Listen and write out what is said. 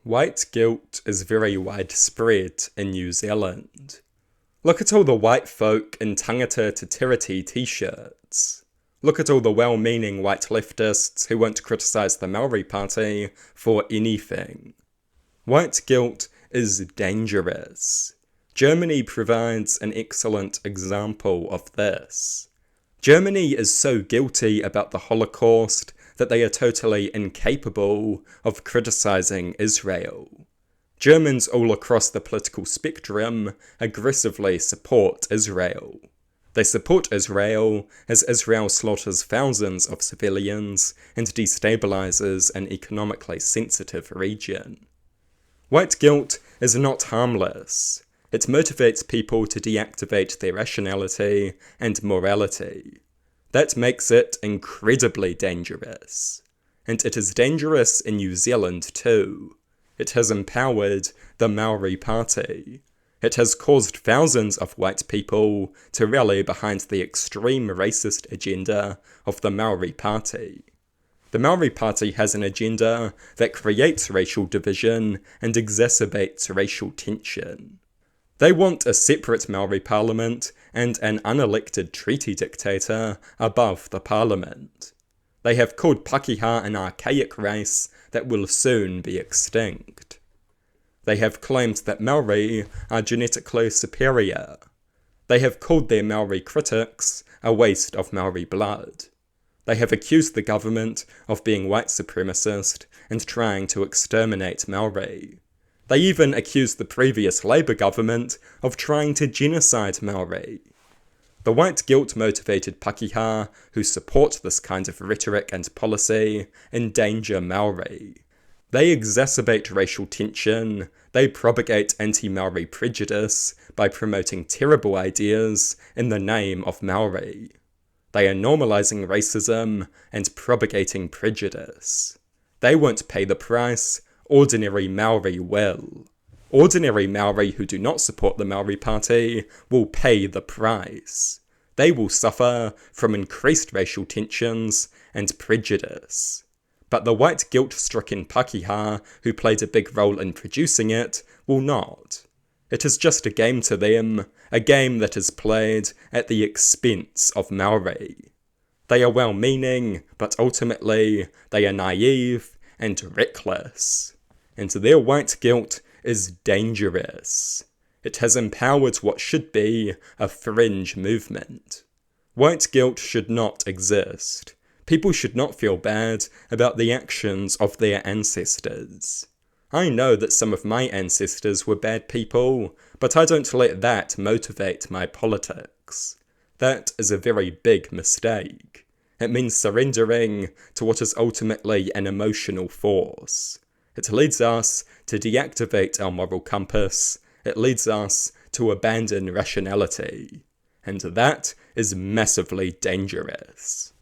White guilt is very widespread in New Zealand. Look at all the white folk in tangata te tiriti t-shirts. Look at all the well-meaning white leftists who won't criticise the Maori Party for anything. White guilt is dangerous. Germany provides an excellent example of this. Germany is so guilty about the Holocaust that they are totally incapable of criticising Israel. Germans all across the political spectrum aggressively support Israel. They support Israel as Israel slaughters thousands of civilians and destabilises an economically sensitive region. White guilt is not harmless. It motivates people to deactivate their rationality and morality. That makes it incredibly dangerous. And it is dangerous in New Zealand too. It has empowered the Maori Party. It has caused thousands of white people to rally behind the extreme racist agenda of the Maori Party. The Maori Party has an agenda that creates racial division and exacerbates racial tension. They want a separate Maori parliament and an unelected treaty dictator above the parliament. They have called Pakeha an archaic race that will soon be extinct. They have claimed that Maori are genetically superior. They have called their Maori critics a waste of Maori blood. They have accused the government of being white supremacist and trying to exterminate Maori. They even accused the previous Labour government of trying to genocide Maori. The white guilt-motivated Pakeha who support this kind of rhetoric and policy endanger Maori. They exacerbate racial tension, they propagate anti-Maori prejudice by promoting terrible ideas in the name of Maori. They are normalising racism and propagating prejudice. They won't pay the price. Ordinary Maori will. Ordinary Maori who do not support the Maori Party will pay the price. They will suffer from increased racial tensions and prejudice. But the white guilt-stricken Pakeha, who played a big role in producing it, will not. It is just a game to them, a game that is played at the expense of Maori. They are well-meaning, but ultimately they are naive and reckless. And their white guilt is dangerous. It has empowered what should be a fringe movement. White guilt should not exist. People should not feel bad about the actions of their ancestors. I know that some of my ancestors were bad people, but I don't let that motivate my politics. That is a very big mistake. It means surrendering to what is ultimately an emotional force. It leads us to deactivate our moral compass. It leads us to abandon rationality. And that is massively dangerous.